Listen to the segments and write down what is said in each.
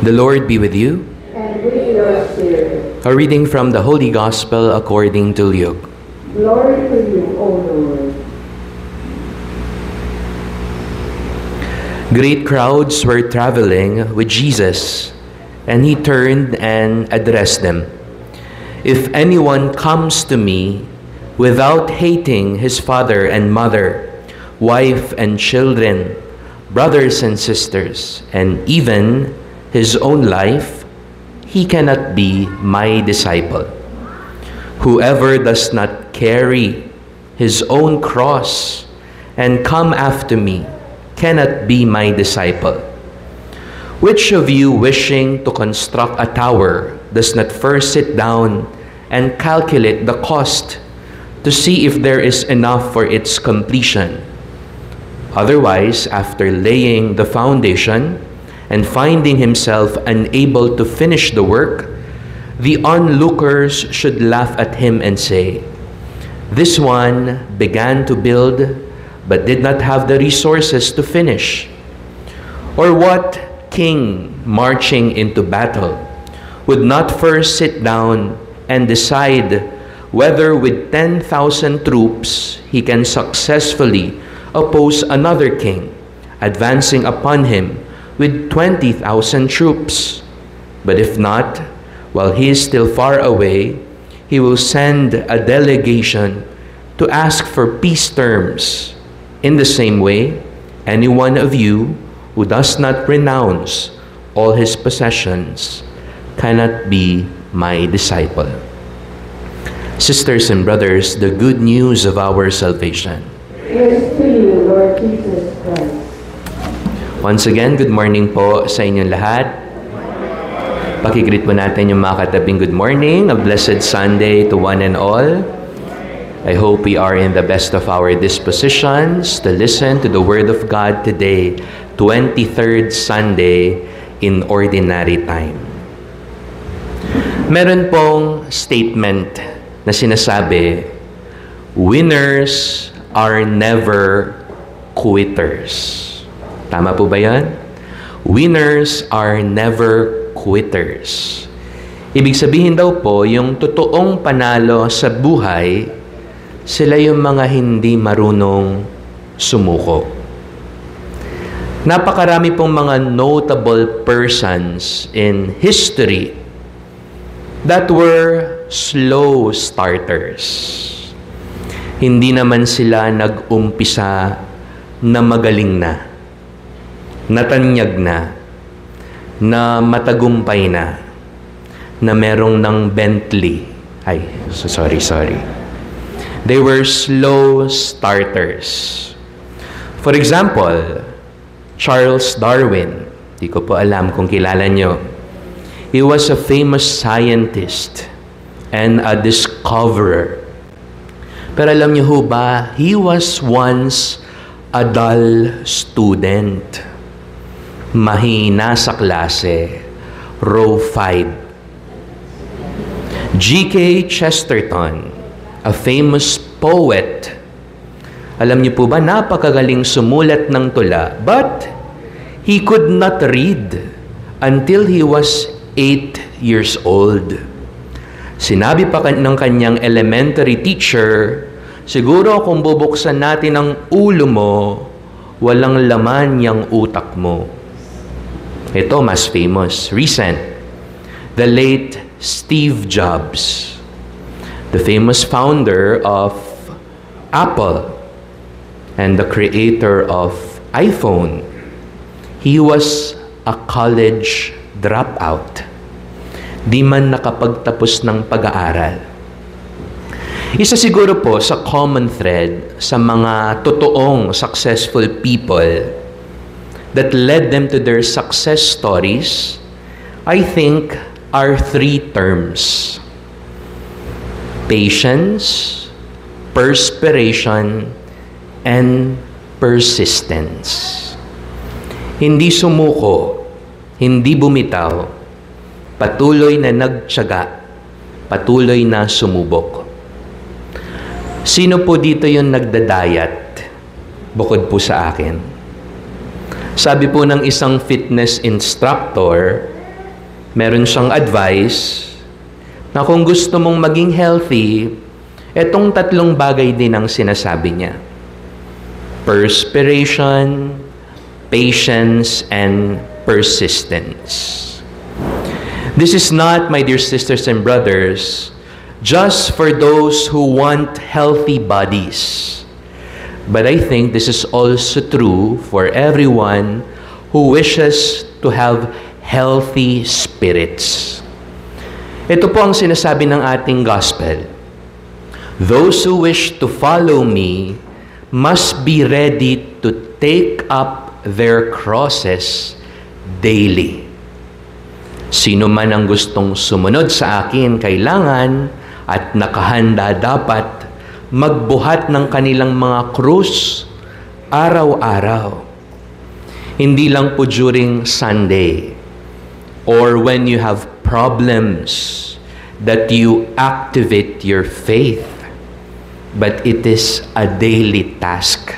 The Lord be with you. And with your spirit. A reading from the Holy Gospel according to Luke. Glory to you, O Lord. Great crowds were traveling with Jesus, and he turned and addressed them. If anyone comes to me without hating his father and mother, wife and children, brothers and sisters, and even his own life, he cannot be my disciple. Whoever does not carry his own cross and come after me cannot be my disciple. Which of you wishing to construct a tower does not first sit down and calculate the cost to see if there is enough for its completion? Otherwise, after laying the foundation and finding himself unable to finish the work, the onlookers should laugh at him and say, "This one began to build but did not have the resources to finish." Or what king marching into battle would not first sit down and decide whether with 10,000 troops he can successfully oppose another king advancing upon him with 20,000 troops? But if not, while he is still far away, he will send a delegation to ask for peace terms. In the same way, any one of you who does not renounce all his possessions cannot be my disciple. Sisters and brothers, the good news of our salvation. Praise to you, Lord Jesus Christ. Once again, good morning po sa inyong lahat. Pakigreet po natin yung mga katabing good morning. A blessed Sunday to one and all. I hope we are in the best of our dispositions to listen to the Word of God today, 23rd Sunday in Ordinary Time. Meron pong statement na sinasabi, winners are never quitters. Tama po ba yan? Winners are never quitters. Ibig sabihin daw po, yung totoong panalo sa buhay, sila yung mga hindi marunong sumuko. Napakarami pong mga notable persons in history that were slow starters. Hindi naman sila nag-umpisa na magaling na, natanyag na matagumpay na merong ng Bentley. Sorry. They were slow starters. For example, Charles Darwin. Di ko po alam kung kilala nyo. He was a famous scientist and a discoverer. Pero alam niyo ho ba, he was once a dull student. Mahina sa klase. Row 5. G.K. Chesterton, a famous poet. Alam niyo po ba, napakagaling sumulat ng tula, but he could not read until he was 8 years old. Sinabi pa ng kanyang elementary teacher, siguro kung bubuksan natin ang ulo mo, walang laman yung utak mo. Ito, mas famous, recent. The late Steve Jobs, the famous founder of Apple and the creator of iPhone. He was a college dropout. Di man nakapagtapos ng pag-aaral. Isa siguro po sa common thread sa mga totoong successful people that led them to their success stories, I think, are 3 terms: patience, perspiration, and persistence. Hindi sumuko, hindi bumitaw, patuloy na nagtiyaga, patuloy na sumubok. Sino po dito yung nagdadayat bukod po sa akin? Sabi po ng isang fitness instructor, Meron siyang advice na kung gusto mong maging healthy, etong 3 bagay din ang sinasabi niya. Perspiration, patience, and persistence. This is not, my dear sisters and brothers, just for those who want healthy bodies. But I think this is also true for everyone who wishes to have healthy spirits. Ito po ang sinasabi ng ating gospel. Those who wish to follow me must be ready to take up their crosses daily. Sino man ang gustong sumunod sa akin, kailangan at nakahanda dapat magbuhat ng kanilang mga krus araw-araw. Hindi lang po during Sunday or when you have problems that you activate your faith, but it is a daily task.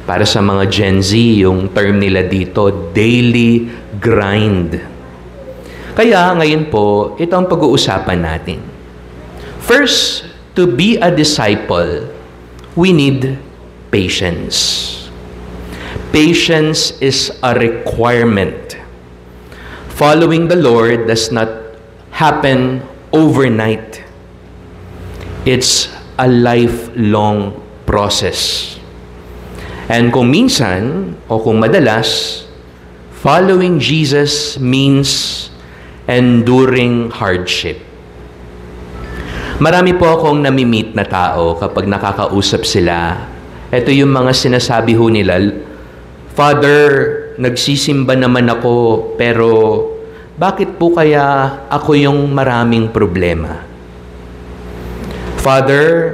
Para sa mga Gen Z, yung term nila dito, daily grind. Kaya ngayon po, ito ang pag-uusapan natin. First, to be a disciple, we need patience. Patience is a requirement. Following the Lord does not happen overnight. It's a lifelong process. And kung minsan, o kung madalas, following Jesus means enduring hardship. Marami po akong nami-meet na tao kapag nakakausap sila. Ito yung mga sinasabi ho nila, Father, nagsisimba naman ako, pero bakit po kaya ako yung maraming problema? Father,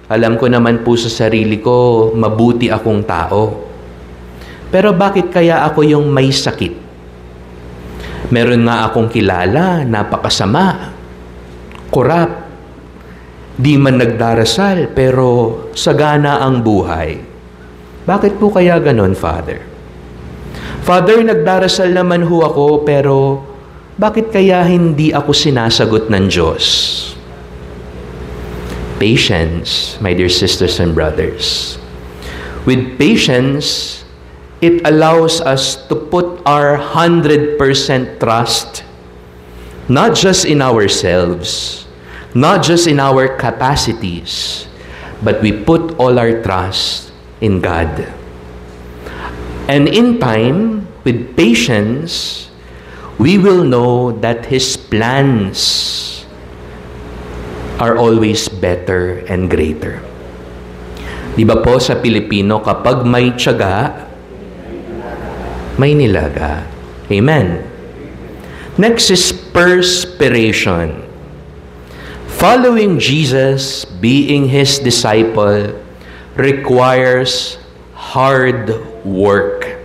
alam ko naman po sa sarili ko, mabuti akong tao. Pero bakit kaya ako yung may sakit? Meron nga akong kilala, napakasama, korap, di man nagdarasal, pero sagana ang buhay. Bakit po kaya ganon, Father? Father, nagdarasal naman ho ako, pero bakit kaya hindi ako sinasagot ng Diyos? Patience, my dear sisters and brothers. With patience, it allows us to put our 100% trust, not just in ourselves, not just in our capacities, but we put all our trust in God. And in time, with patience, we will know that His plans are always better and greater. Di ba po sa Pilipino, kapag may tiyaga, may nilaga. Amen. Next is perspiration. Following Jesus, being His disciple, requires hard work.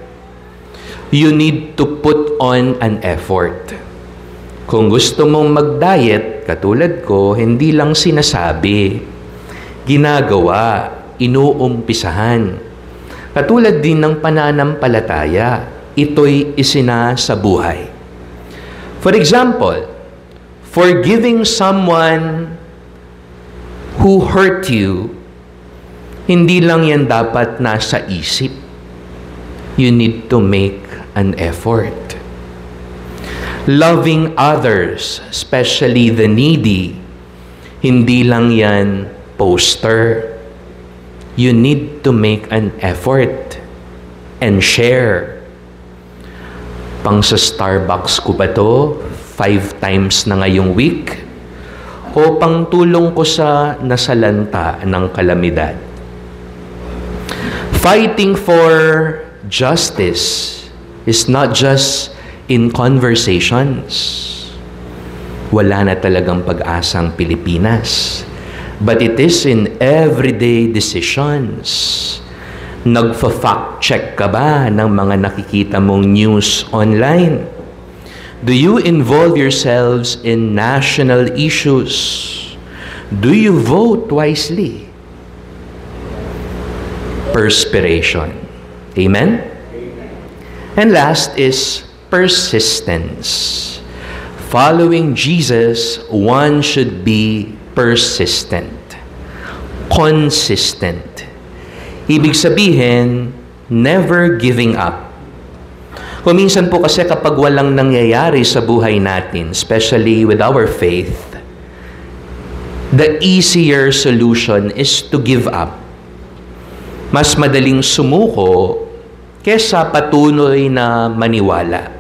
You need to put on an effort. Kung gusto mong mag-diet, katulad ko, hindi lang sinasabi, ginagawa, inuumpisahan. Katulad din ng pananampalataya, ito'y isinasabuhay. For example, forgiving someone who hurt you, hindi lang yan dapat nasa isip. You need to make an effort. Loving others, especially the needy, hindi lang yan poster. You need to make an effort and share. Pang sa Starbucks ko ba to? 5 times na ngayong week? O pang tulong ko sa nasalanta ng kalamidad? Fighting for justice is not just in conversations. Wala na talagang pag-asang Pilipinas. But it is in everyday decisions. Nagfa-fact check ka ba ng mga nakikita mong news online? Do you involve yourselves in national issues? Do you vote wisely? Perspiration. Amen? And last is persistence. Following Jesus, one should be persistent, consistent. Ibig sabihin, never giving up. Kung minsan po kasi kapag walang nangyayari sa buhay natin, especially with our faith, the easier solution is to give up. Mas madaling sumuko kesa patuloy na maniwala.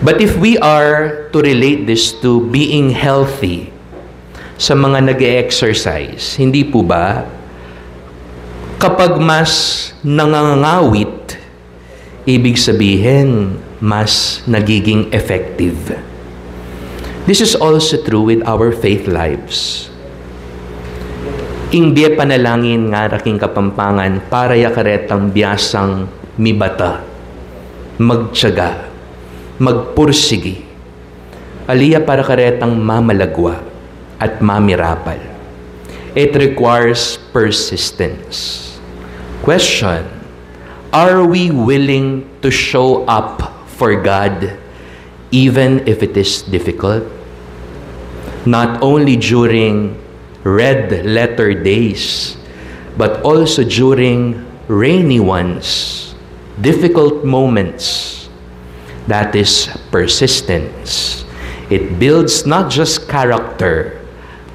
But if we are to relate this to being healthy sa mga nag-e-exercise, hindi po ba? Kapag mas nangangawit, ibig sabihin, mas nagiging effective. This is also true with our faith lives. Ingbe panalangin nga raking kapampangan para yakaretang biyasang mibata, magtiyaga, magpursigi, aliya para karetang mamalagwa at mamirapal. It requires persistence. Question, are we willing to show up for God even if it is difficult? Not only during red letter days, but also during rainy ones, difficult moments. That is persistence. It builds not just character,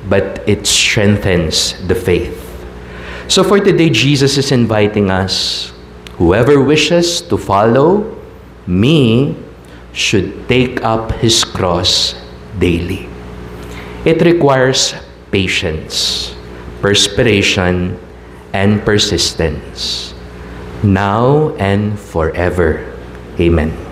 but it strengthens the faith. So for today, Jesus is inviting us, whoever wishes to follow me should take up his cross daily. It requires patience, perspiration, and persistence, now and forever. Amen.